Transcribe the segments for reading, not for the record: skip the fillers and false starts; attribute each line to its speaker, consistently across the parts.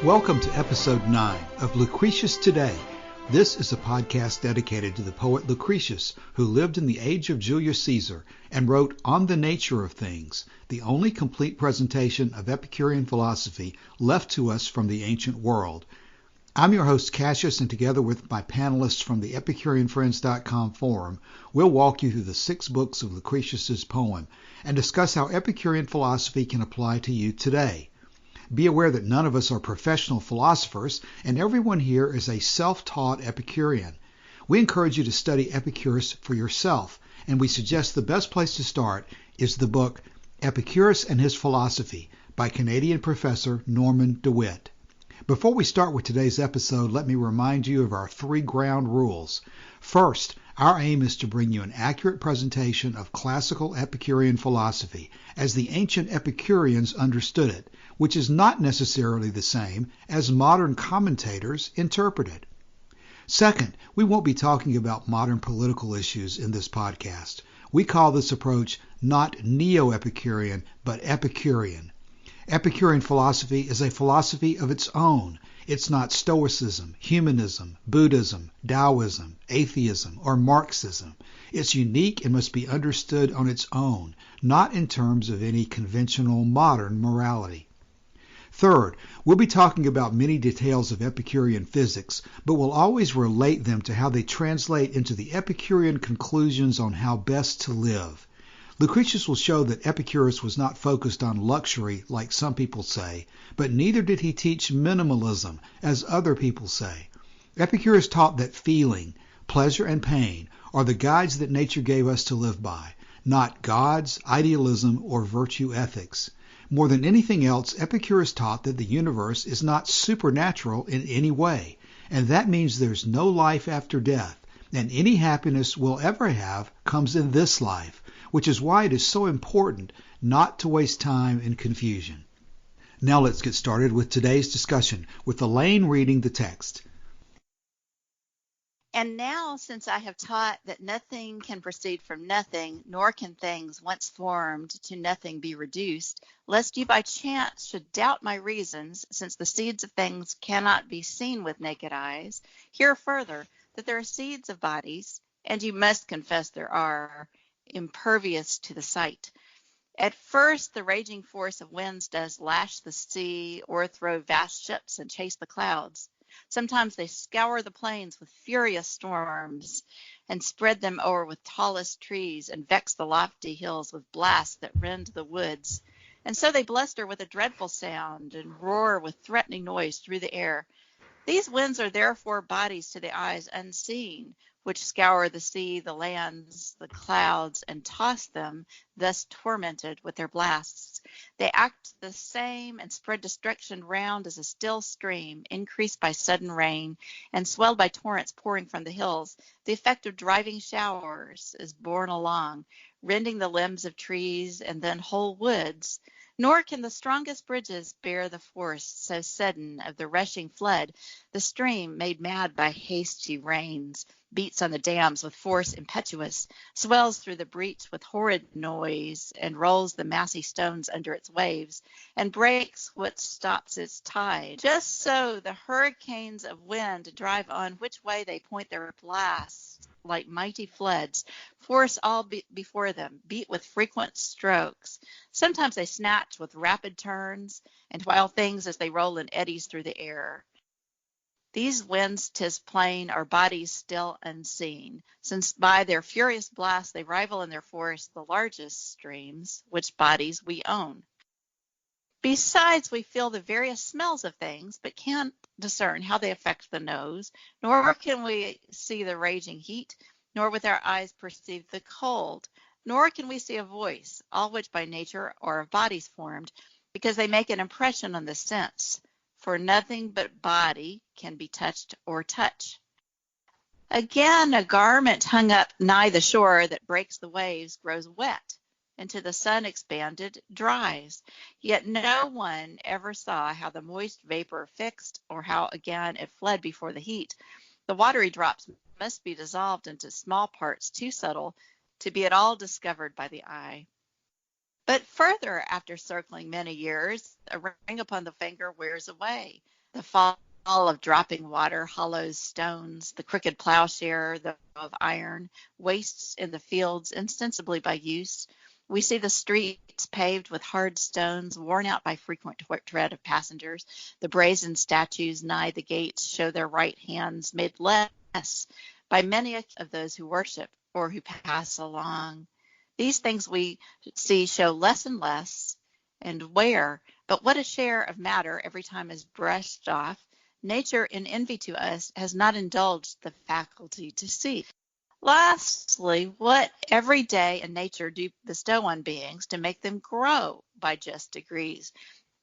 Speaker 1: Welcome to episode 9 of Lucretius Today. This is a podcast dedicated to the poet Lucretius, who lived in the age of Julius Caesar and wrote On the Nature of Things, the only complete presentation of Epicurean philosophy left to us from the ancient world. I'm your host Cassius, and together with my panelists from the EpicureanFriends.com forum, we'll walk you through the 6 books of Lucretius's poem and discuss how Epicurean philosophy can apply to you today. Be aware that none of us are professional philosophers, and everyone here is a self-taught Epicurean. We encourage you to study Epicurus for yourself, and we suggest the best place to start is the book Epicurus and His Philosophy by Canadian professor Norman DeWitt. Before we start with today's episode, let me remind you of our 3 ground rules. First, our aim is to bring you an accurate presentation of classical Epicurean philosophy as the ancient Epicureans understood it, which is not necessarily the same as modern commentators interpret it. Second, we won't be talking about modern political issues in this podcast. We call this approach not neo-Epicurean, but Epicurean. Epicurean philosophy is a philosophy of its own. It's not Stoicism, humanism, Buddhism, Taoism, atheism, or Marxism. It's unique and must be understood on its own, not in terms of any conventional modern morality. Third, we'll be talking about many details of Epicurean physics, but we'll always relate them to how they translate into the Epicurean conclusions on how best to live. Lucretius will show that Epicurus was not focused on luxury like some people say, but neither did he teach minimalism as other people say. Epicurus taught that feeling, pleasure, and pain are the guides that nature gave us to live by, not gods, idealism, or virtue ethics. More than anything else, Epicurus taught that the universe is not supernatural in any way, and that means there's no life after death, and any happiness we'll ever have comes in this life, which is why it is so important not to waste time in confusion. Now let's get started with today's discussion, with Elaine reading the text.
Speaker 2: And now, since I have taught that nothing can proceed from nothing, nor can things once formed to nothing be reduced, lest you by chance should doubt my reasons, since the seeds of things cannot be seen with naked eyes, hear further that there are seeds of bodies, and you must confess there are, impervious to the sight. At first, the raging force of winds does lash the sea, o'erthrow vast ships, and chase the clouds. Sometimes they scour the plains with furious storms, and spread them o'er with tallest trees, and vex the lofty hills with blasts that rend the woods. And so they bluster with a dreadful sound, and roar with threatening noise through the air. These winds are therefore bodies to the eyes unseen, which scour the sea, the lands, the clouds, and toss them, thus tormented with their blasts. They act the same and spread destruction round as a still stream, increased by sudden rain, and swelled by torrents pouring from the hills. The effect of driving showers is borne along, rending the limbs of trees and then whole woods. Nor can the strongest bridges bear the force so sudden of the rushing flood. The stream, made mad by hasty rains, beats on the dams with force impetuous, swells through the breach with horrid noise, and rolls the massy stones under its waves, and breaks what stops its tide. Just so the hurricanes of wind drive on which way they point their blasts, like mighty floods, force all before them, beat with frequent strokes. Sometimes they snatch with rapid turns, and wild things as they roll in eddies through the air. These winds, 'tis plain, are bodies still unseen, since by their furious blasts they rival in their force the largest streams, which bodies we own. Besides, we feel the various smells of things, but can't discern how they affect the nose, nor can we see the raging heat, nor with our eyes perceive the cold, nor can we see a voice, all which by nature are of bodies formed, because they make an impression on the sense. For nothing but body can be touched or touch. Again, a garment hung up nigh the shore that breaks the waves grows wet, and to the sun expanded dries. Yet no one ever saw how the moist vapor fixed, or how again it fled before the heat. The watery drops must be dissolved into small parts too subtle to be at all discovered by the eye. But further, after circling many years, a ring upon the finger wears away. The fall of dropping water hollows stones, the crooked plowshare of iron, wastes in the fields insensibly by use. We see the streets paved with hard stones, worn out by frequent tread of passengers. The brazen statues nigh the gates show their right hands made less by many of those who worship or who pass along. These things we see show less and less, and wear, but what a share of matter every time is brushed off. Nature, in envy to us, has not indulged the faculty to see. Lastly, what every day in nature do bestow on beings to make them grow by just degrees?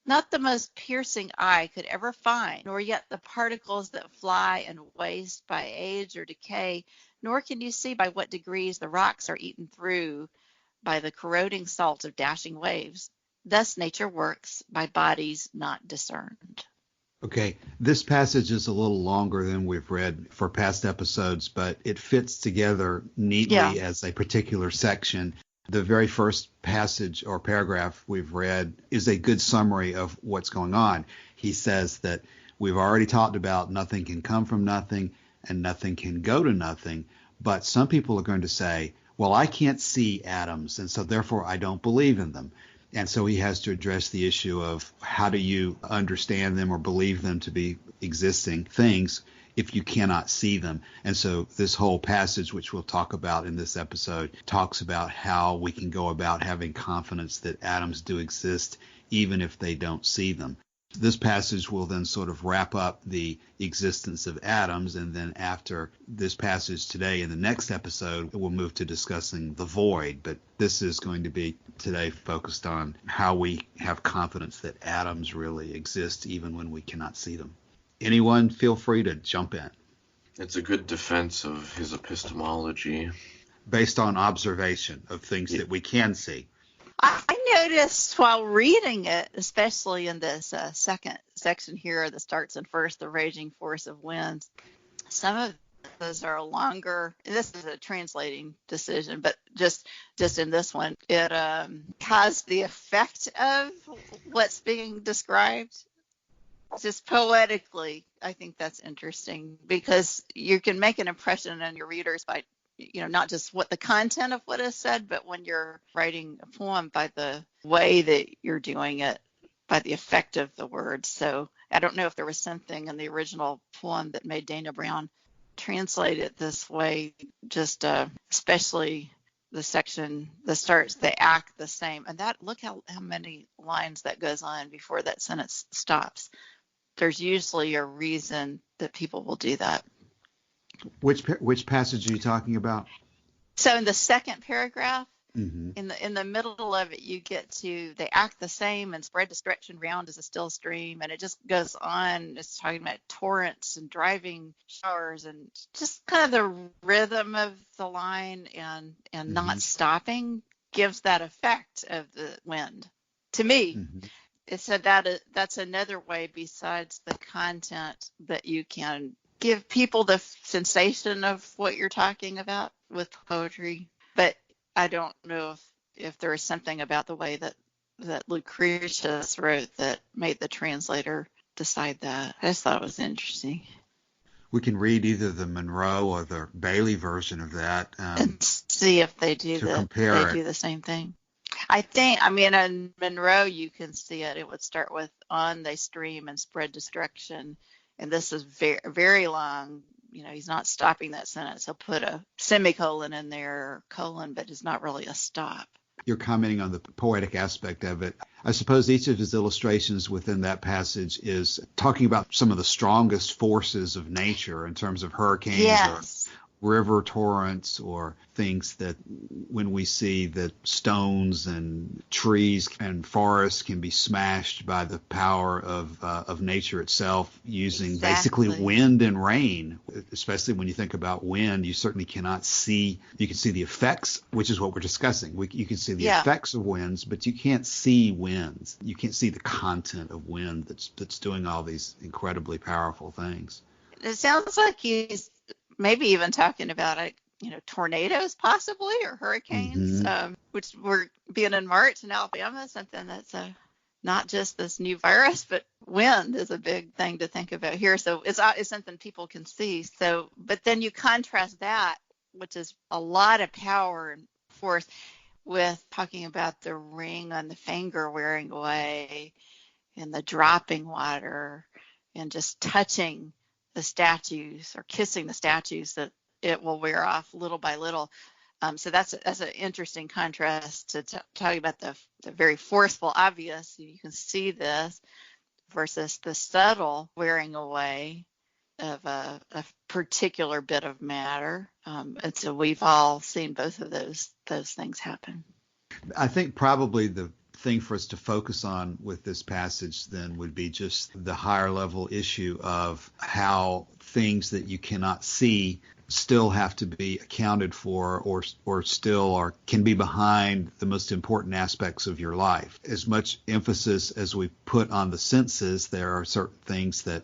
Speaker 2: Not the most piercing eye could ever find, nor yet the particles that fly and waste by age or decay, nor can you see by what degrees the rocks are eaten through by the corroding salt of dashing waves. Thus nature works by bodies not discerned.
Speaker 1: Okay, this passage is a little longer than we've read for past episodes, but it fits together neatly as a particular section. The very first passage or paragraph we've read is a good summary of what's going on. He says that we've already talked about nothing can come from nothing and nothing can go to nothing, but some people are going to say, well, I can't see atoms, and so therefore I don't believe in them. And so he has to address the issue of how do you understand them or believe them to be existing things if you cannot see them. And so this whole passage, which we'll talk about in this episode, talks about how we can go about having confidence that atoms do exist even if they don't see them. This passage will then sort of wrap up the existence of atoms, and then after this passage today, in the next episode, we'll move to discussing the void. But this is going to be today focused on how we have confidence that atoms really exist even when we cannot see them. Anyone, feel free to jump in.
Speaker 3: It's a good defense of his epistemology.
Speaker 1: Based on observation of things that we can see.
Speaker 2: I noticed while reading it, especially in this second section here that starts in first, the raging force of winds, some of those are longer. This is a translating decision, but just in this one, it has the effect of what's being described. Just poetically, I think that's interesting because you can make an impression on your readers by not just what the content of what is said, but when you're writing a poem by the way that you're doing it, by the effect of the words. So I don't know if there was something in the original poem that made Dana Brown translate it this way, just especially the section that starts, they act the same. And that, look how many lines that goes on before that sentence stops. There's usually a reason that people will do that.
Speaker 1: Which passage are you talking about?
Speaker 2: So in the second paragraph,
Speaker 1: mm-hmm.
Speaker 2: in the middle of it, you get to they act the same and spread destruction round as a still stream, and it just goes on. It's talking about torrents and driving showers and just kind of the rhythm of the line and
Speaker 1: mm-hmm.
Speaker 2: not stopping gives that effect of the wind to me.
Speaker 1: Mm-hmm.
Speaker 2: It said that's another way besides the content that you can give people the sensation of what you're talking about with poetry. But I don't know if there is something about the way that Lucretius wrote that made the translator decide that. I just thought it was interesting.
Speaker 1: We can read either the Monroe or the Bailey version of that
Speaker 2: and see if they do the same thing. In Monroe, you can see it. It would start with on they stream and spread destruction. And this is very, very long. He's not stopping that sentence. He'll put a semicolon in there, or colon, but it's not really a stop.
Speaker 1: You're commenting on the poetic aspect of it. I suppose each of his illustrations within that passage is talking about some of the strongest forces of nature in terms of hurricanes
Speaker 2: yes.
Speaker 1: or river torrents or things that when we see that stones and trees and forests can be smashed by the power of nature itself using basically wind and rain. Especially when you think about wind, you certainly cannot see. You can see the effects, which is what we're discussing. You can see the effects of winds, but you can't see winds. You can't see the content of wind that's doing all these incredibly powerful things.
Speaker 2: It sounds like he's maybe even talking about tornadoes possibly, or hurricanes,
Speaker 1: mm-hmm.
Speaker 2: Which we're being in March in Alabama, something that's not just this new virus, but wind is a big thing to think about here. So it's something people can see. So, but then you contrast that, which is a lot of power and force, with talking about the ring on the finger wearing away and the dropping water and just touching the statues or kissing the statues, that it will wear off little by little. So that's an interesting contrast to talking about the very forceful, obvious, you can see this, versus the subtle wearing away of a particular bit of matter. And so we've all seen both of those things happen.
Speaker 1: I think probably the thing for us to focus on with this passage then would be just the higher level issue of how things that you cannot see still have to be accounted for, or still can be behind the most important aspects of your life. As much emphasis as we put on the senses, there are certain things that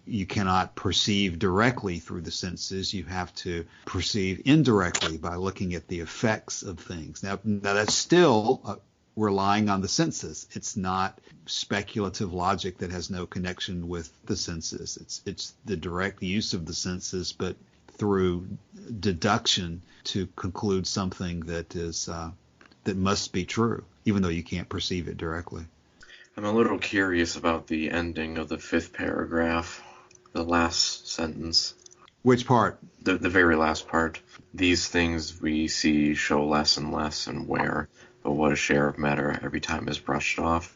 Speaker 1: you cannot perceive directly through the senses. You have to perceive indirectly by looking at the effects of things. Now that's still relying on the senses. It's not speculative logic that has no connection with the senses. It's the direct use of the senses, but through deduction to conclude something that is that must be true, even though you can't perceive it directly.
Speaker 3: I'm a little curious about the ending of the 5th paragraph, the last sentence.
Speaker 1: Which part?
Speaker 3: The very last part. These things we see show less and less and wear, but what a share of matter every time is brushed off.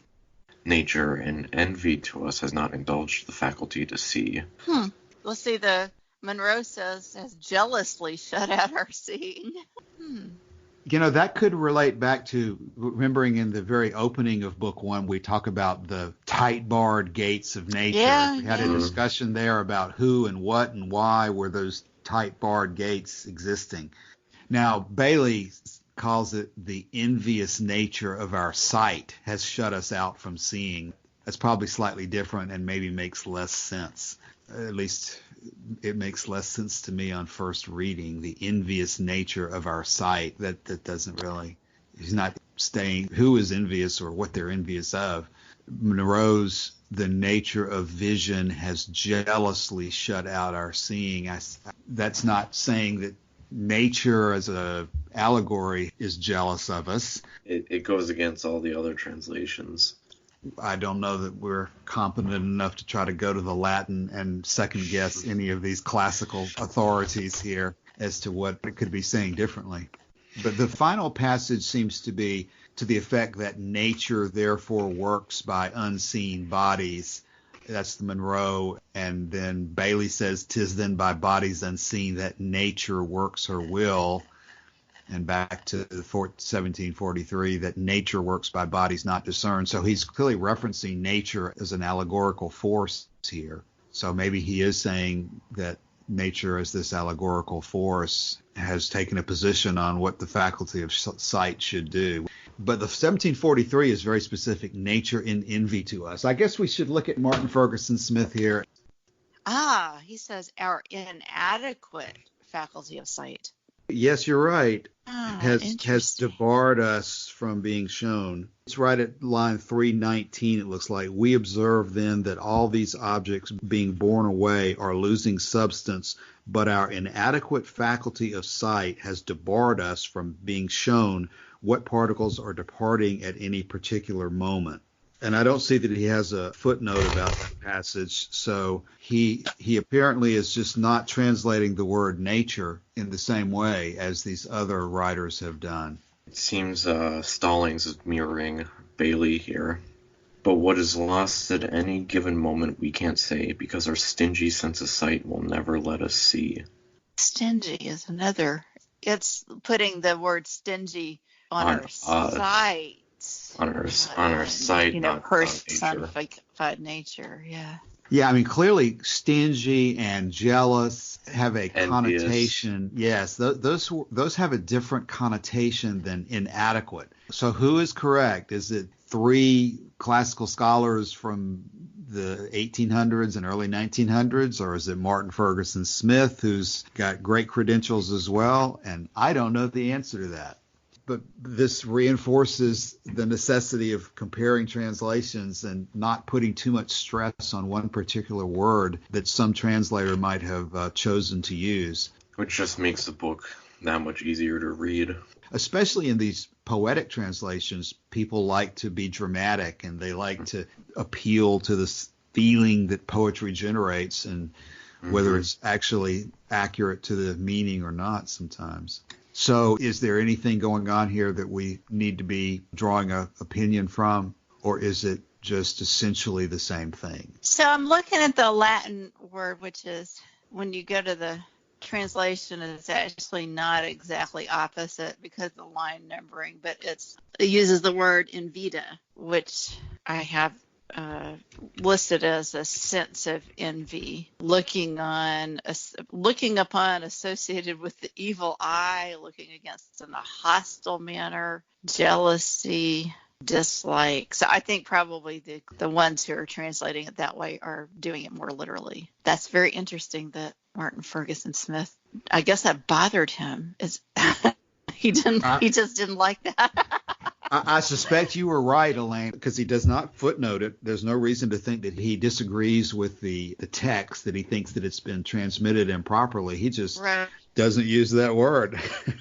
Speaker 3: Nature, in envy to us, has not indulged the faculty to see.
Speaker 2: Let's see, the Monroe says, has jealously shut out our seeing.
Speaker 1: You know, that could relate back to remembering in the very opening of Book 1, we talk about the tight barred gates of nature. We had a discussion there about who and what and why were those tight barred gates existing. Now, Bailey calls it the envious nature of our sight has shut us out from seeing. That's probably slightly different and maybe makes less sense. At least it makes less sense to me on first reading. The envious nature of our sight, that doesn't really, he's not saying who is envious or what they're envious of. Monroe's the nature of vision has jealously shut out our seeing. That's not saying that nature as a allegory is jealous of us.
Speaker 3: It goes against all the other translations.
Speaker 1: I don't know that we're competent enough to try to go to the Latin and second guess any of these classical authorities here as to what it could be saying differently. But the final passage seems to be to the effect that nature therefore works by unseen bodies. That's the Monroe. And then Bailey says, 'tis then by bodies unseen that nature works her will. And back to 1743, that nature works by bodies not discerned. So he's clearly referencing nature as an allegorical force here. So maybe he is saying that nature as this allegorical force has taken a position on what the faculty of sight should do. But the 1743 is very specific, nature in envy to us. I guess we should look at Martin Ferguson Smith here.
Speaker 2: He says our inadequate faculty of sight.
Speaker 1: Yes, you're right. Has debarred us from being shown. It's right at line 319, it looks like. We observe then that all these objects being borne away are losing substance, but our inadequate faculty of sight has debarred us from being shown what particles are departing at any particular moment. And I don't see that he has a footnote about that passage, so he apparently is just not translating the word nature in the same way as these other writers have done.
Speaker 3: It seems Stallings is mirroring Bailey here. But what is lost at any given moment we can't say, because our stingy sense of sight will never let us see.
Speaker 2: Stingy is another. It's putting the word stingy on our sight.
Speaker 3: On our sight, not
Speaker 2: personified nature, yeah.
Speaker 1: Yeah, I mean, clearly stingy and jealous have a connotation. Yes, those have a different connotation than inadequate. So who is correct? Is it three classical scholars from the 1800s and early 1900s, or is it Martin Ferguson Smith, who's got great credentials as well? And I don't know the answer to that. But this reinforces the necessity of comparing translations and not putting too much stress on one particular word that some translator might have chosen to use.
Speaker 3: Which just makes the book that much easier to read.
Speaker 1: Especially in these poetic translations, people like to be dramatic and they like to appeal to this feeling that poetry generates, and whether it's actually accurate to the meaning or not sometimes. So is there anything going on here that we need to be drawing an opinion from, or is it just essentially the same thing?
Speaker 2: So I'm looking at the Latin word, which is, when you go to the translation, it's actually not exactly opposite because of the line numbering, but it uses the word invita, which I have listed as a sense of envy, looking upon, associated with the evil eye, looking against in a hostile manner, jealousy, dislike. So I think probably the ones who are translating it that way are doing it more literally. That's very interesting that Martin Ferguson Smith, I guess that bothered him. He just didn't like that.
Speaker 1: I suspect you were right, Elaine, because he does not footnote it. There's no reason to think that he disagrees with the text, that he thinks that it's been transmitted improperly. He just doesn't use that word.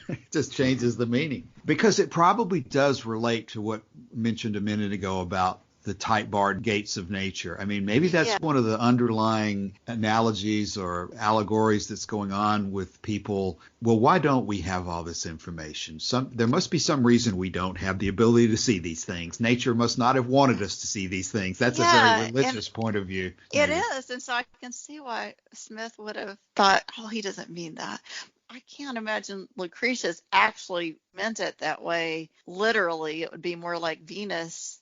Speaker 1: It just changes the meaning. Because it probably does relate to what mentioned a minute ago about the tight-barred gates of nature. I mean, maybe that's one of the underlying analogies or allegories that's going on with people. Well, why don't we have all this information? There must be some reason we don't have the ability to see these things. Nature must not have wanted us to see these things. That's a very religious point of view.
Speaker 2: It is, and so I can see why Smith would have thought, oh, he doesn't mean that. I can't imagine Lucretius actually meant it that way. Literally, it would be more like Venus,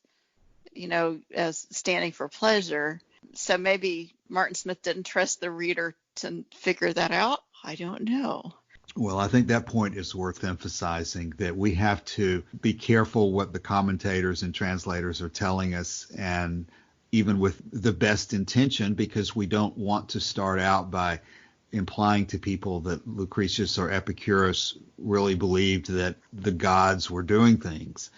Speaker 2: as standing for pleasure. So maybe Martin Smith didn't trust the reader to figure that out. I don't know.
Speaker 1: Well, I think that point is worth emphasizing, that we have to be careful what the commentators and translators are telling us, and even with the best intention, because we don't want to start out by implying to people that Lucretius or Epicurus really believed that the gods were doing things.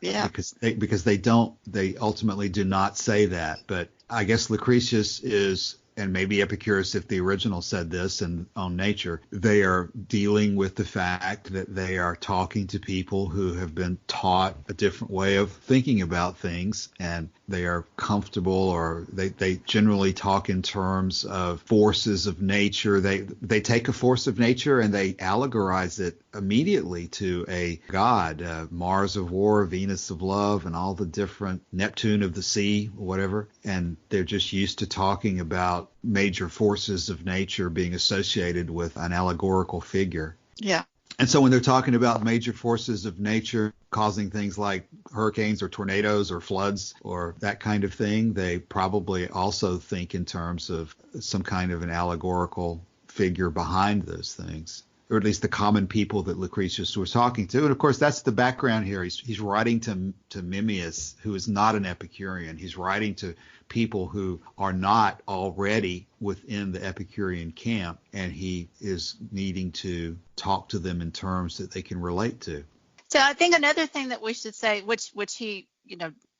Speaker 2: Yeah.
Speaker 1: Because they ultimately do not say that. But I guess Lucretius is, and maybe Epicurus, if the original said this and on nature, they are dealing with the fact that they are talking to people who have been taught a different way of thinking about things, and they are comfortable, or they generally talk in terms of forces of nature. They take a force of nature and they allegorize it immediately to a god, Mars of war, Venus of love, and all the different, Neptune of the sea, whatever. And they're just used to talking about major forces of nature being associated with an allegorical figure.
Speaker 2: Yeah.
Speaker 1: And so when they're talking about major forces of nature causing things like hurricanes or tornadoes or floods or that kind of thing, they probably also think in terms of some kind of an allegorical figure behind those things, or at least the common people that Lucretius was talking to. And of course, that's the background here. He's writing to Memmius, who is not an Epicurean. He's writing to people who are not already within the Epicurean camp, and he is needing to talk to them in terms that they can relate to.
Speaker 2: So I think another thing that we should say, which he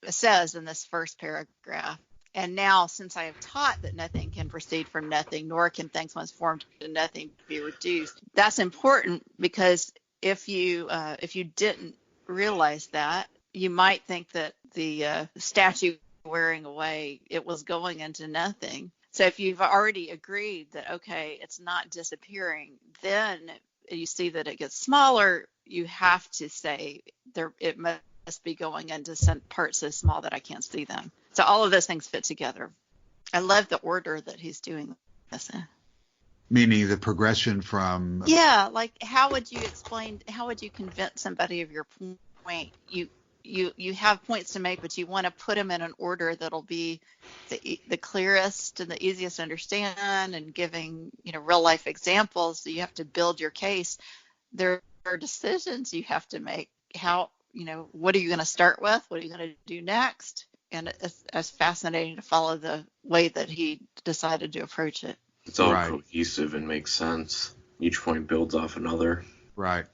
Speaker 2: says in this first paragraph, and now since I have taught that nothing can proceed from nothing, nor can things once formed to nothing be reduced. That's important, because if you didn't realize that, you might think that the statue wearing away, it was going into nothing. So if you've already agreed that, okay, it's not disappearing, then you see that it gets smaller, you have to say it must be going into some parts so small that I can't see them. So all of those things fit together. I love the order that he's doing this in.
Speaker 1: Meaning the progression from...
Speaker 2: Yeah, like how would you convince somebody of your point? You have points to make, but you want to put them in an order that'll be the clearest and the easiest to understand, and giving real life examples. So you have to build your case. There are decisions you have to make. What are you going to start with? What are you going to do next? And it's fascinating to follow the way that he decided to approach it.
Speaker 3: It's all cohesive and makes sense. Each point builds off another.
Speaker 1: Right.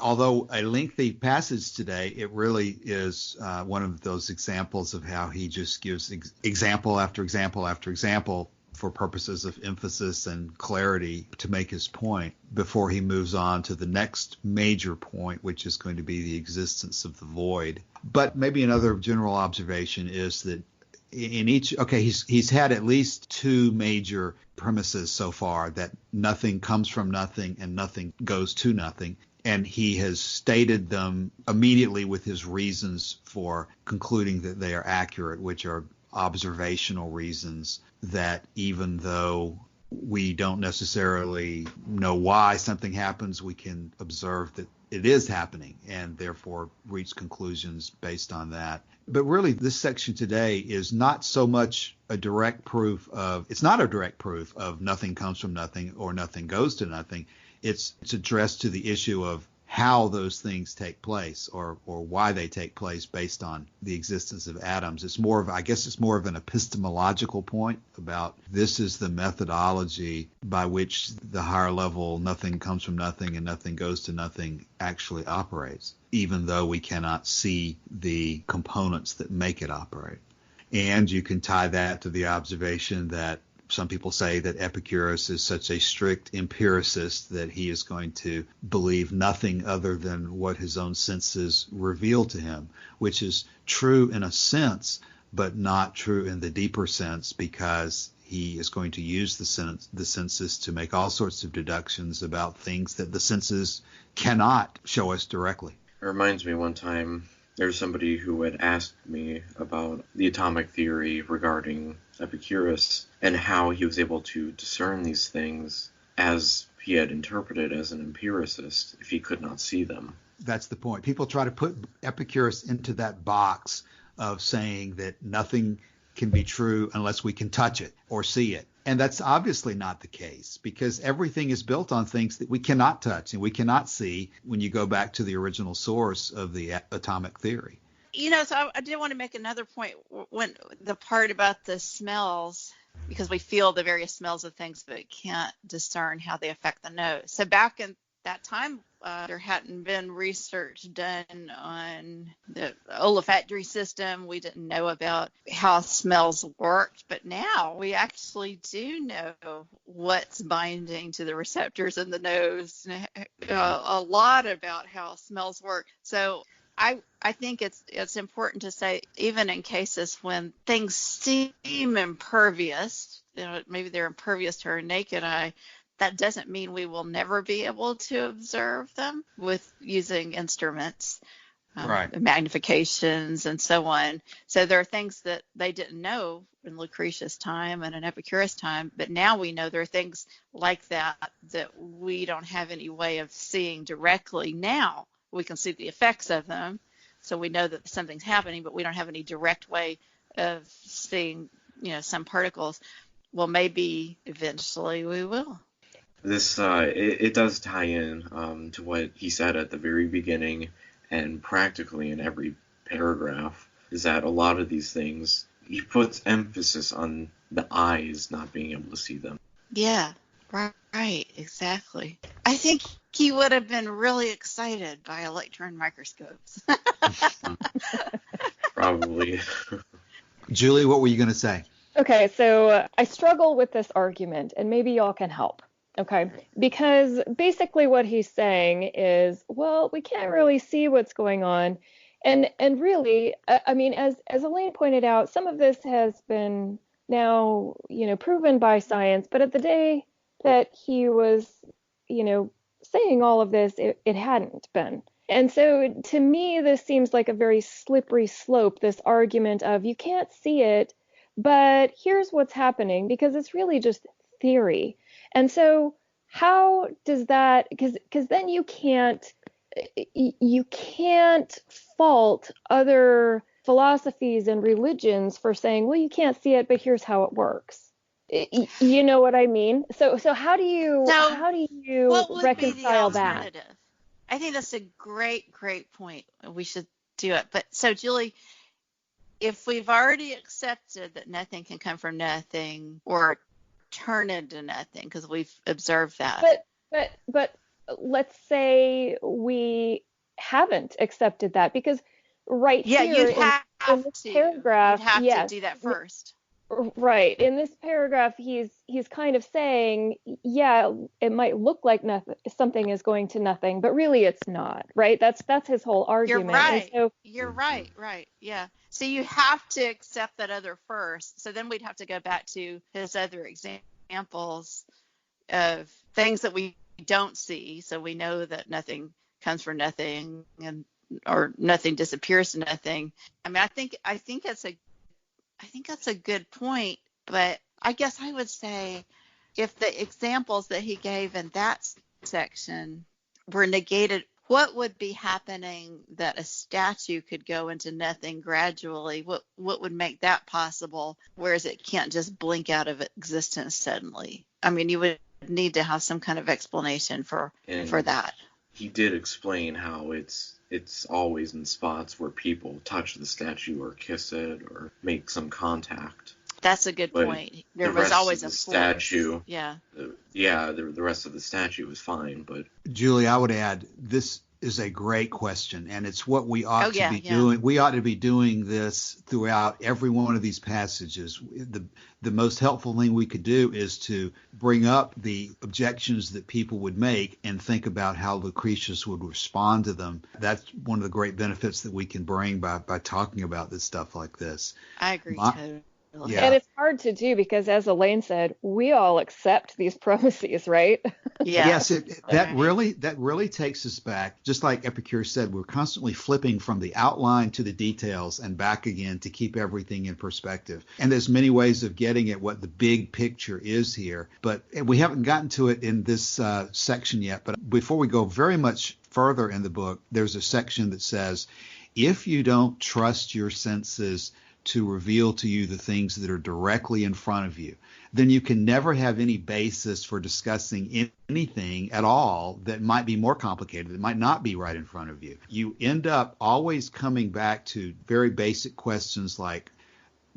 Speaker 1: although a lengthy passage today, it really is one of those examples of how he just gives example after example after example for purposes of emphasis and clarity to make his point before he moves on to the next major point, which is going to be the existence of the void. But maybe another general observation is that in each, he's had at least two major premises so far, that nothing comes from nothing and nothing goes to nothing. And he has stated them immediately with his reasons for concluding that they are accurate, which are observational reasons, that even though we don't necessarily know why something happens, we can observe that it is happening and therefore reach conclusions based on that. But really, this section today is not so much a direct proof of, it's not a direct proof of nothing comes from nothing or nothing goes to nothing. It's addressed to the issue of how those things take place or why they take place based on the existence of atoms. It's more of, I guess it's more of an epistemological point about this is the methodology by which the higher level nothing comes from nothing and nothing goes to nothing actually operates, even though we cannot see the components that make it operate. And you can tie that to the observation that some people say that Epicurus is such a strict empiricist that he is going to believe nothing other than what his own senses reveal to him, which is true in a sense, but not true in the deeper sense, because he is going to use the senses to make all sorts of deductions about things that the senses cannot show us directly.
Speaker 3: It reminds me one time there was somebody who had asked me about the atomic theory regarding Epicurus and how he was able to discern these things as he had interpreted as an empiricist if he could not see them.
Speaker 1: That's the point. People try to put Epicurus into that box of saying that nothing can be true unless we can touch it or see it. And that's obviously not the case, because everything is built on things that we cannot touch and we cannot see when you go back to the original source of the atomic theory.
Speaker 2: So I did want to make another point when the part about the smells, because we feel the various smells of things, but can't discern how they affect the nose. So back in that time, there hadn't been research done on the olfactory system. We didn't know about how smells worked, but now we actually do know what's binding to the receptors in the nose, a lot about how smells work. So I think it's important to say, even in cases when things seem impervious, maybe they're impervious to our naked eye, that doesn't mean we will never be able to observe them with using instruments,
Speaker 1: right,
Speaker 2: magnifications and so on. So there are things that they didn't know in Lucretius' time and in Epicurus' time, but now we know there are things like that we don't have any way of seeing directly now. We can see the effects of them, so we know that something's happening, but we don't have any direct way of seeing, some particles. Well, maybe eventually we will.
Speaker 3: This it does tie in to what he said at the very beginning, and practically in every paragraph, is that a lot of these things, he puts emphasis on the eyes not being able to see them.
Speaker 2: Yeah, right, exactly. I think he would have been really excited by electron microscopes.
Speaker 3: Probably.
Speaker 1: Julie, what were you going to say?
Speaker 4: Okay, so I struggle with this argument, and maybe y'all can help. Okay, because basically what he's saying is, well, we can't really see what's going on. And really, I mean, as Elaine pointed out, some of this has been now, proven by science. But at the day that he was, saying all of this, it hadn't been. And so to me, this seems like a very slippery slope, this argument of you can't see it, but here's what's happening, because it's really just theory. And so how does that, because then you can't fault other philosophies and religions for saying, well, you can't see it, but here's how it works. You know what I mean? So how do you reconcile that?
Speaker 2: I think that's a great point. We should do it. But so, Julie, if we've already accepted that nothing can come from nothing or turn into nothing, because we've observed that.
Speaker 4: But let's say we haven't accepted that, because
Speaker 2: Yeah,
Speaker 4: here
Speaker 2: you'd have
Speaker 4: in this
Speaker 2: to.
Speaker 4: paragraph,
Speaker 2: You'd have
Speaker 4: yes,
Speaker 2: to do that first.
Speaker 4: right. In this paragraph, he's kind of saying, yeah, it might look like nothing, something is going to nothing, but really it's not, right? That's his whole argument.
Speaker 2: You're right.
Speaker 4: And so,
Speaker 2: You're right. Yeah. So you have to accept that other first. So then we'd have to go back to his other examples of things that we don't see. So we know that nothing comes from nothing, or nothing disappears to nothing. I mean, I think that's a good point, but I guess I would say if the examples that he gave in that section were negated, what would be happening that a statue could go into nothing gradually? What would make that possible, whereas it can't just blink out of existence suddenly? I mean, you would need to have some kind of explanation for that.
Speaker 3: He did explain how it's always in spots where people touch the statue or kiss it or make some contact.
Speaker 2: That's a good point. There was always a
Speaker 3: statue.
Speaker 2: Yeah.
Speaker 3: The rest of the statue was fine, but
Speaker 1: Julie, I would add, this is a great question, and it's what we ought to be doing. We ought to be doing this throughout every one of these passages. The most helpful thing we could do is to bring up the objections that people would make and think about how Lucretius would respond to them. That's one of the great benefits that we can bring by talking about this stuff like this.
Speaker 2: I agree totally.
Speaker 1: Yeah.
Speaker 4: And it's hard to do because, as Elaine said, we all accept these premises, right?
Speaker 2: Yeah.
Speaker 1: Yes, that really takes us back. Just like Epicurus said, we're constantly flipping from the outline to the details and back again to keep everything in perspective. And there's many ways of getting at what the big picture is here, but we haven't gotten to it in this section yet. But before we go very much further in the book, there's a section that says, if you don't trust your senses to reveal to you the things that are directly in front of you, then you can never have any basis for discussing anything at all that might be more complicated, that might not be right in front of you. You end up always coming back to very basic questions like,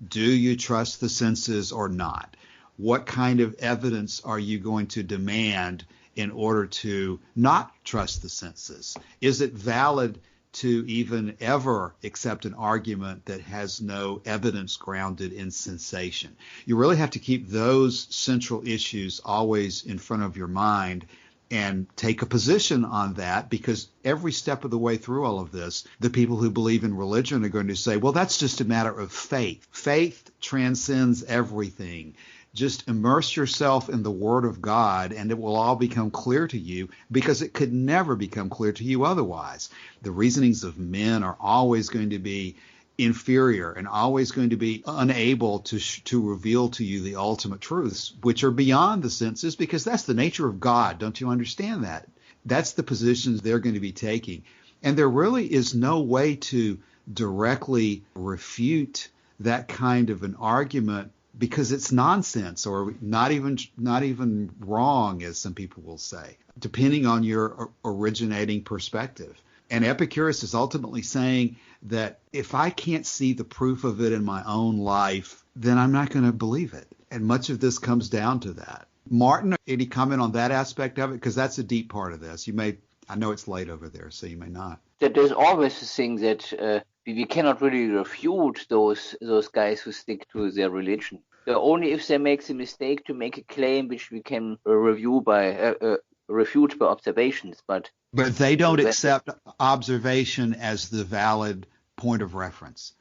Speaker 1: do you trust the senses or not? What kind of evidence are you going to demand in order to not trust the senses? Is it valid to even ever accept an argument that has no evidence grounded in sensation? You really have to keep those central issues always in front of your mind and take a position on that, because every step of the way through all of this, the people who believe in religion are going to say, well, that's just a matter of faith. Faith transcends everything. Just immerse yourself in the Word of God, and it will all become clear to you, because it could never become clear to you otherwise. The reasonings of men are always going to be inferior and always going to be unable to reveal to you the ultimate truths, which are beyond the senses, because that's the nature of God. Don't you understand that? That's the positions they're going to be taking. And there really is no way to directly refute that kind of an argument, because it's nonsense, or not even wrong, as some people will say, depending on your originating perspective. And Epicurus is ultimately saying that if I can't see the proof of it in my own life, then I'm not going to believe it. And much of this comes down to that. Martin, any comment on that aspect of it? Because that's a deep part of this. I know it's late over there, so you may not.
Speaker 5: That there's always a thing that we cannot really refute those guys who stick to their religion. Only if they make the mistake to make a claim which we can refute by observations. But
Speaker 1: they don't accept observation as the valid point of reference.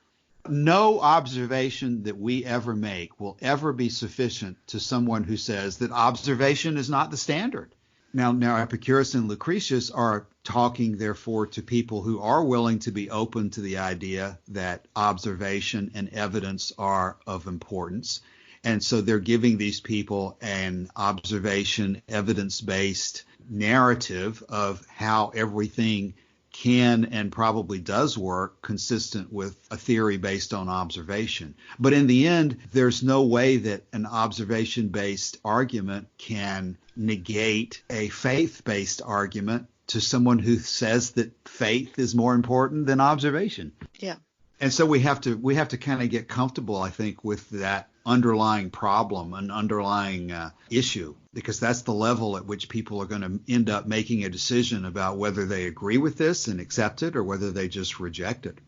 Speaker 1: No observation that we ever make will ever be sufficient to someone who says that observation is not the standard. Now Epicurus and Lucretius are talking, therefore, to people who are willing to be open to the idea that observation and evidence are of importance. And so they're giving these people an observation, evidence-based narrative of how everything can and probably does work consistent with a theory based on observation. But in the end, there's no way that an observation-based argument can negate a faith-based argument to someone who says that faith is more important than observation.
Speaker 2: Yeah.
Speaker 1: And so we have to kind of get comfortable, I think, with that underlying problem, an underlying issue, because that's the level at which people are going to end up making a decision about whether they agree with this and accept it or whether they just reject it.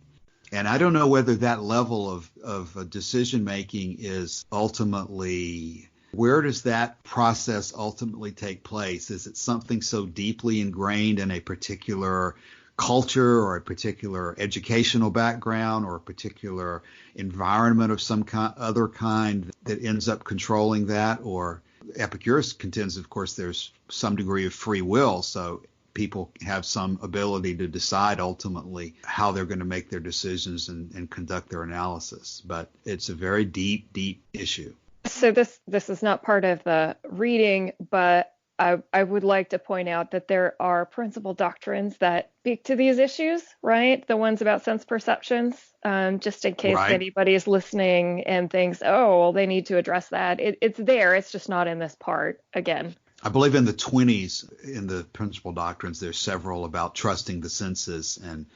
Speaker 1: And I don't know whether that level of decision making is ultimately, where does that process ultimately take place? Is it something so deeply ingrained in a particular culture or a particular educational background or a particular environment of some other kind that ends up controlling that? Or Epicurus contends, of course, there's some degree of free will, so people have some ability to decide ultimately how they're going to make their decisions and conduct their analysis. But it's a very deep, deep issue.
Speaker 4: So this is not part of the reading, but I would like to point out that there are principal doctrines that speak to these issues, right? The ones about sense perceptions, just in case anybody is listening and thinks, oh, well, they need to address that. It's there. It's just not in this part again.
Speaker 1: I believe in the 20s, in the principal doctrines, there's several about trusting the senses and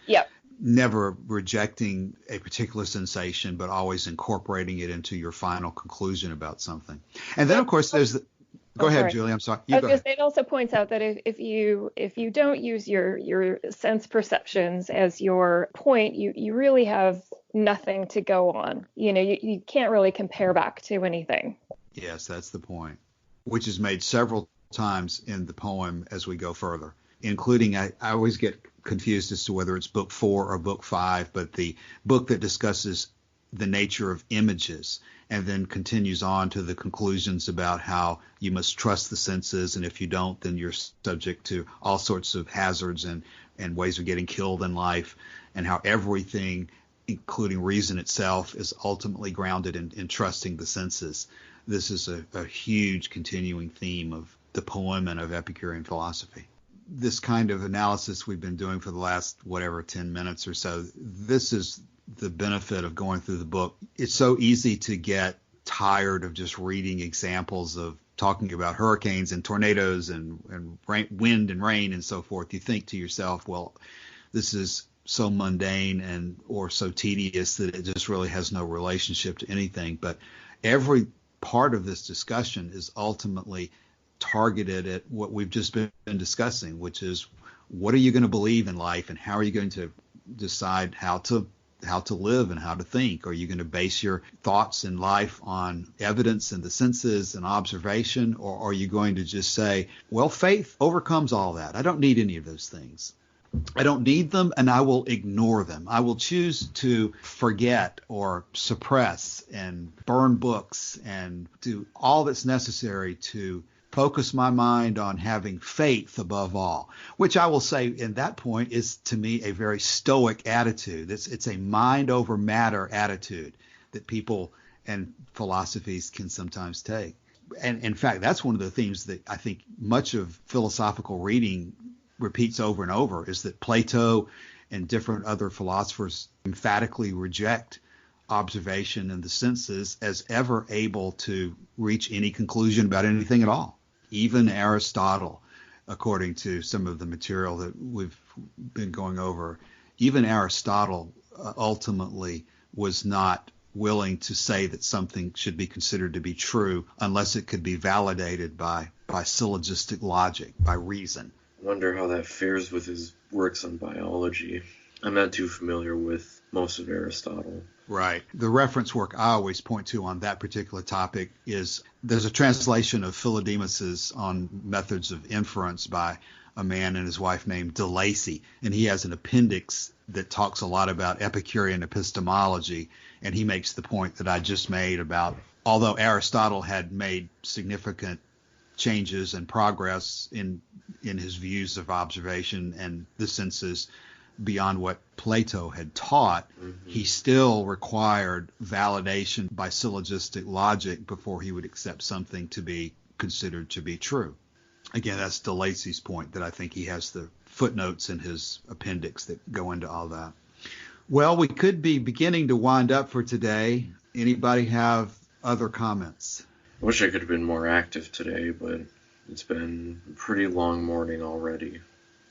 Speaker 1: never rejecting a particular sensation, but always incorporating it into your final conclusion about something. And then, of course, there's the... Go ahead, Julie. I'm sorry.
Speaker 4: It also points out that if you don't use your sense perceptions as your point, you really have nothing to go on. You can't really compare back to anything.
Speaker 1: Yes, that's the point, which is made several times in the poem as we go further, including I always get confused as to whether it's book 4 or book 5, but the book that discusses the nature of images and then continues on to the conclusions about how you must trust the senses, and if you don't, then you're subject to all sorts of hazards and ways of getting killed in life, and how everything, including reason itself, is ultimately grounded in trusting the senses. This is a huge continuing theme of the poem and of Epicurean philosophy. This kind of analysis we've been doing for the last, 10 minutes or so, this is the benefit of going through the book. It's so easy to get tired of just reading examples of talking about hurricanes and tornadoes and wind and rain and so forth. You think to yourself, well, this is so mundane or so tedious that it just really has no relationship to anything. But every part of this discussion is ultimately targeted at what we've just been discussing, which is, what are you going to believe in life, and how are you going to decide how to live and how to think? Are you going to base your thoughts in life on evidence and the senses and observation, or are you going to just say, well, faith overcomes all that. I don't need any of those things. I don't need them, and I will ignore them. I will choose to forget or suppress and burn books and do all that's necessary to focus my mind on having faith above all, which I will say in that point is, to me, a very stoic attitude. It's a mind over matter attitude that people and philosophies can sometimes take. And in fact, that's one of the themes that I think much of philosophical reading repeats over and over, is that Plato and different other philosophers emphatically reject observation and the senses as ever able to reach any conclusion about anything at all. Even Aristotle, according to some of the material that we've been going over, even Aristotle ultimately was not willing to say that something should be considered to be true unless it could be validated by syllogistic logic, by reason.
Speaker 3: I wonder how that fares with his works on biology. I'm not too familiar with most of Aristotle.
Speaker 1: Right. The reference work I always point to on that particular topic is, there's a translation of Philodemus's On Methods of Inference by a man and his wife named De Lacy, and he has an appendix that talks a lot about Epicurean epistemology, and he makes the point that I just made about, although Aristotle had made significant changes and progress in his views of observation and the senses beyond what Plato had taught, he still required validation by syllogistic logic before he would accept something to be considered to be true. Again, that's De Lacy's point, that I think he has the footnotes in his appendix that go into all that. Well, we could be beginning to wind up for today. Anybody have other comments?
Speaker 3: I wish I could have been more active today, but it's been a pretty long morning already.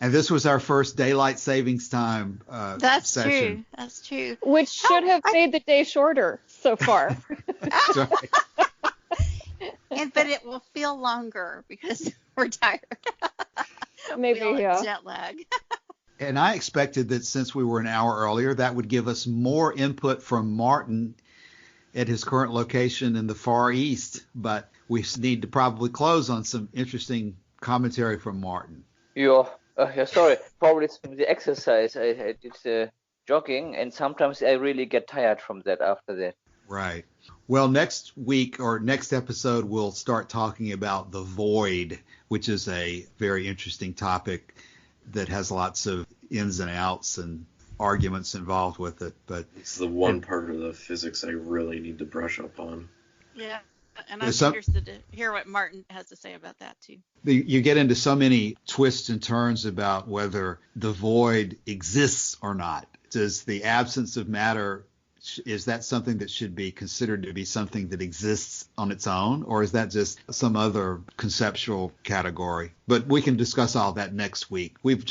Speaker 1: And this was our first daylight savings time
Speaker 2: That's
Speaker 1: session.
Speaker 2: True. That's true.
Speaker 4: Which should have made the day shorter so far.
Speaker 1: That's right.
Speaker 2: But it will feel longer because we're tired.
Speaker 4: Maybe, yeah.
Speaker 2: Jet lag.
Speaker 1: And I expected that since we were an hour earlier, that would give us more input from Martin at his current location in the Far East. But we need to probably close on some interesting commentary from Martin.
Speaker 5: Yeah, sorry. Probably it's from the exercise. I did jogging, and sometimes I really get tired from that after that.
Speaker 1: Right. Well, next week or next episode, we'll start talking about the void, which is a very interesting topic that has lots of ins and outs and arguments involved with it. But
Speaker 3: it's the one part of the physics I really need to brush up on.
Speaker 2: Yeah, and I'm interested to hear what Martin has to say about that too.
Speaker 1: You get into so many twists and turns about whether the void exists or not. Does the absence of matter, is that something that should be considered to be something that exists on its own, or is that just some other conceptual category? But we can discuss all that next week. We've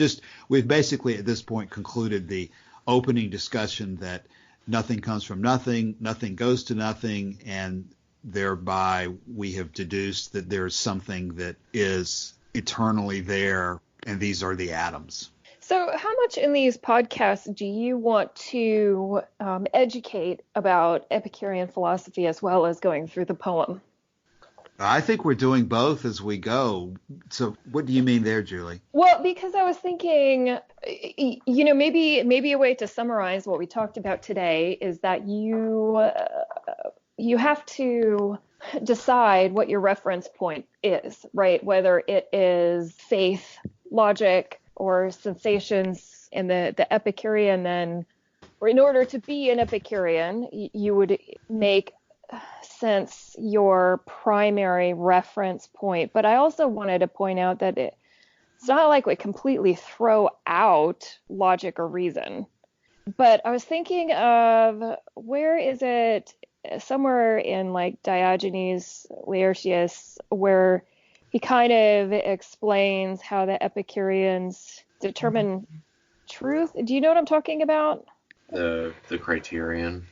Speaker 1: basically at this point concluded the opening discussion that nothing comes from nothing, nothing goes to nothing, and thereby we have deduced that there's something that is eternally there, and these are the atoms.
Speaker 4: So how much in these podcasts do you want to educate about Epicurean philosophy as well as going through the poem?
Speaker 1: I think we're doing both as we go. So what do you mean there, Julie?
Speaker 4: Well, because I was thinking, maybe a way to summarize what we talked about today is that you have to decide what your reference point is, right? Whether it is faith, logic, or sensations in the Epicurean, then, or in order to be an Epicurean, you would make sense your primary reference point. But I also wanted to point out that it's not like we completely throw out logic or reason. But I was thinking of, where is it, somewhere in like Diogenes Laertius, where he kind of explains how the Epicureans determine truth. Do you know what I'm talking about?
Speaker 3: The criterion.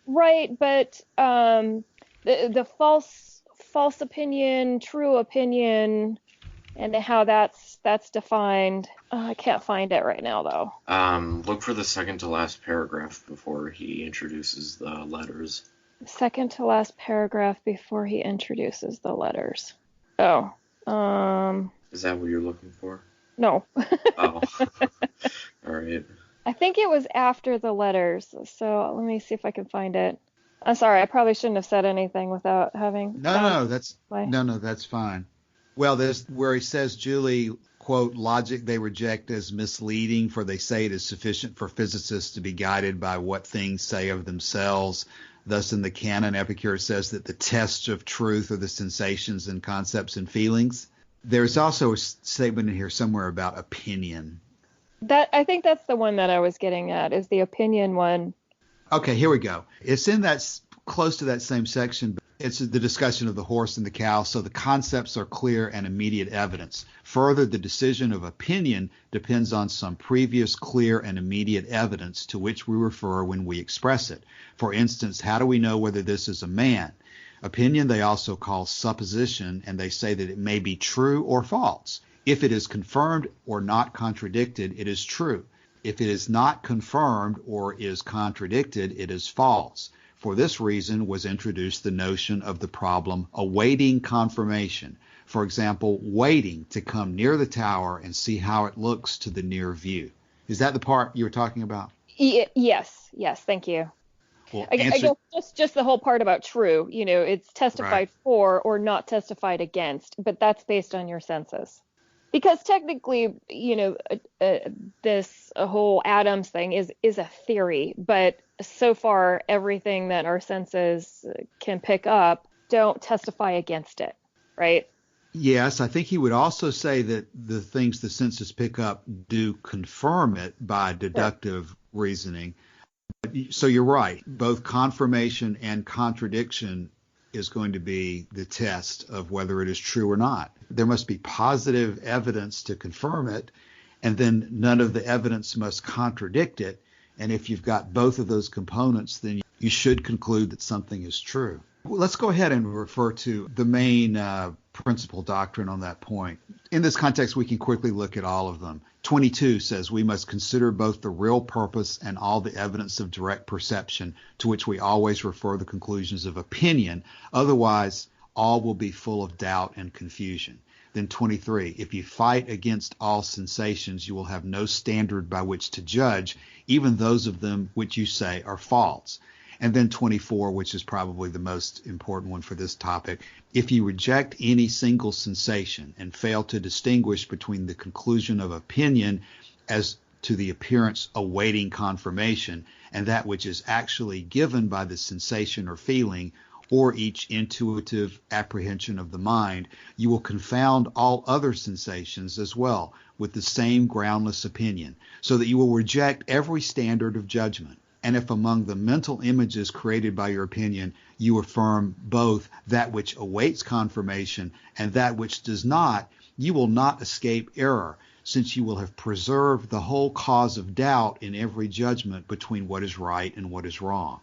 Speaker 4: Right, but the false opinion, true opinion, and how that's defined. I can't find it right now though.
Speaker 3: Look for the second to last paragraph before he introduces the letters.
Speaker 4: Second to last paragraph before he introduces the letters. Oh.
Speaker 3: Is that what you're looking for?
Speaker 4: No.
Speaker 3: Oh. All right.
Speaker 4: I think it was after the letters. So let me see if I can find it. I'm sorry, I probably shouldn't have said anything without having.
Speaker 1: No, that's fine. Well, there's where he says, Julie, quote, logic they reject as misleading, for they say it is sufficient for physicists to be guided by what things say of themselves. Thus, in the canon, Epicurus says that the tests of truth are the sensations and concepts and feelings. There's also a statement in here somewhere about opinion.
Speaker 4: I think that's the one that I was getting at, is the opinion one.
Speaker 1: Okay, here we go. It's in that close to that same section. It's the discussion of the horse and the cow, so the concepts are clear and immediate evidence. Further, the decision of opinion depends on some previous clear and immediate evidence to which we refer when we express it. For instance, how do we know whether this is a man? Opinion they also call supposition, and they say that it may be true or false. If it is confirmed or not contradicted, it is true. If it is not confirmed or is contradicted, it is false. For this reason was introduced the notion of the problem awaiting confirmation. For example, waiting to come near the tower and see how it looks to the near view. Is that the part you were talking about?
Speaker 4: Yes, thank you.
Speaker 1: Well,
Speaker 4: I guess just the whole part about true, it's testified
Speaker 1: Right.
Speaker 4: for or not testified against, but that's based on your senses. Because technically, this whole atoms thing is a theory, but so far everything that our senses can pick up don't testify against it, right?
Speaker 1: Yes, I think he would also say that the things the senses pick up do confirm it by deductive reasoning. So you're right. Both confirmation and contradiction is going to be the test of whether it is true or not. There must be positive evidence to confirm it, and then none of the evidence must contradict it. And if you've got both of those components, then you should conclude that something is true. Well, let's go ahead and refer to the main principal doctrine on that point. In this context, we can quickly look at all of them. 22 says we must consider both the real purpose and all the evidence of direct perception, to which we always refer the conclusions of opinion. Otherwise, all will be full of doubt and confusion. Then 23, if you fight against all sensations, you will have no standard by which to judge, even those of them which you say are false. And then 24, which is probably the most important one for this topic, if you reject any single sensation and fail to distinguish between the conclusion of opinion as to the appearance awaiting confirmation and that which is actually given by the sensation or feeling, or each intuitive apprehension of the mind, you will confound all other sensations as well with the same groundless opinion, so that you will reject every standard of judgment. And if among the mental images created by your opinion, you affirm both that which awaits confirmation and that which does not, you will not escape error, since you will have preserved the whole cause of doubt in every judgment between what is right and what is wrong.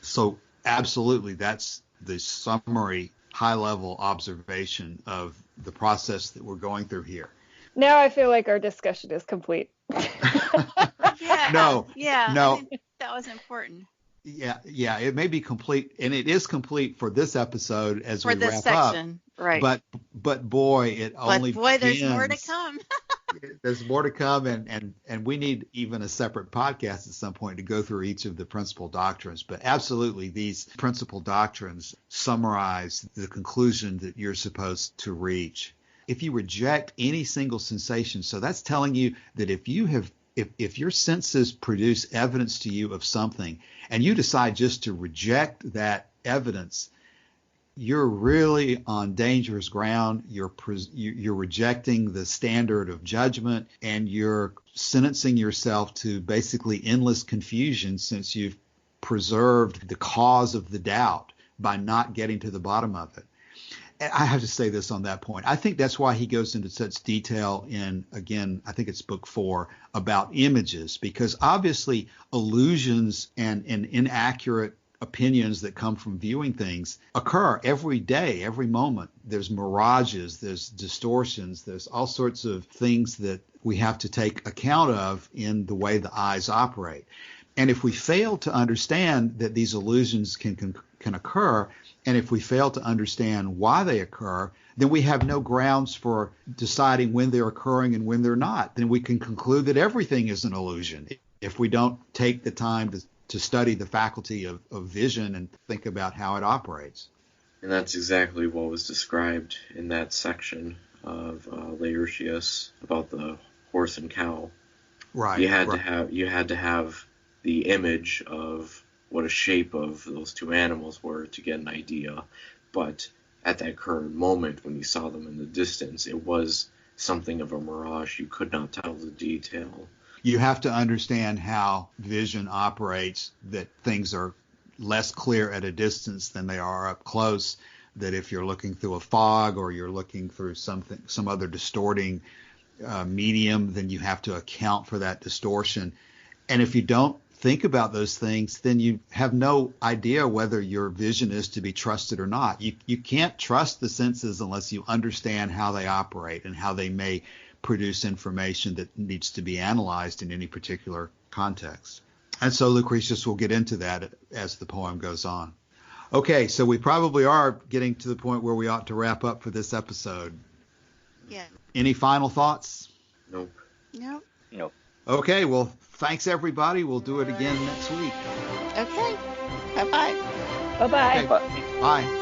Speaker 1: So absolutely, that's the summary, high-level observation of the process that we're going through here.
Speaker 4: Now I feel like our discussion is complete.
Speaker 2: Yeah.
Speaker 1: No.
Speaker 2: I think that was important.
Speaker 1: Yeah, it may be complete, and it is complete for this episode as
Speaker 2: For
Speaker 1: we
Speaker 2: this
Speaker 1: wrap
Speaker 2: section,
Speaker 1: up.
Speaker 2: right.
Speaker 1: But boy, it only
Speaker 2: there's more to
Speaker 1: begins.
Speaker 2: come.
Speaker 1: There's more to come, and we need even a separate podcast at some point to go through each of the principal doctrines. But absolutely, these principal doctrines summarize the conclusion that you're supposed to reach. If you reject any single sensation, so that's telling you that if your senses produce evidence to you of something and you decide just to reject that evidence, you're really on dangerous ground. You're rejecting the standard of judgment, and you're sentencing yourself to basically endless confusion, since you've preserved the cause of the doubt by not getting to the bottom of it. And I have to say this on that point. I think that's why he goes into such detail in, again, I think it's book 4, about images, because obviously illusions and inaccurate opinions that come from viewing things occur every day, every moment. There's mirages, there's distortions, there's all sorts of things that we have to take account of in the way the eyes operate. And if we fail to understand that these illusions can occur, and if we fail to understand why they occur, then we have no grounds for deciding when they're occurring and when they're not. Then we can conclude that everything is an illusion if we don't take the time to study the faculty of vision and think about how it operates.
Speaker 3: And that's exactly what was described in that section of Laertius about the horse and cow.
Speaker 1: Right.
Speaker 3: You had to have the image of what a shape of those two animals were to get an idea. But at that current moment, when you saw them in the distance, it was something of a mirage. You could not tell the detail.
Speaker 1: You have to understand how vision operates, that things are less clear at a distance than they are up close, that if you're looking through a fog or you're looking through some other distorting medium, then you have to account for that distortion. And if you don't think about those things, then you have no idea whether your vision is to be trusted or not. You can't trust the senses unless you understand how they operate and how they may produce information that needs to be analyzed in any particular context. And so Lucretius will get into that as the poem goes on. Okay, so we probably are getting to the point where we ought to wrap up for this episode.
Speaker 2: Yeah.
Speaker 1: Any final thoughts?
Speaker 3: Nope.
Speaker 2: Nope.
Speaker 1: Okay, well, thanks everybody. We'll do it again next week.
Speaker 2: Okay. Bye-bye.
Speaker 4: Bye-bye.
Speaker 1: Okay. Bye.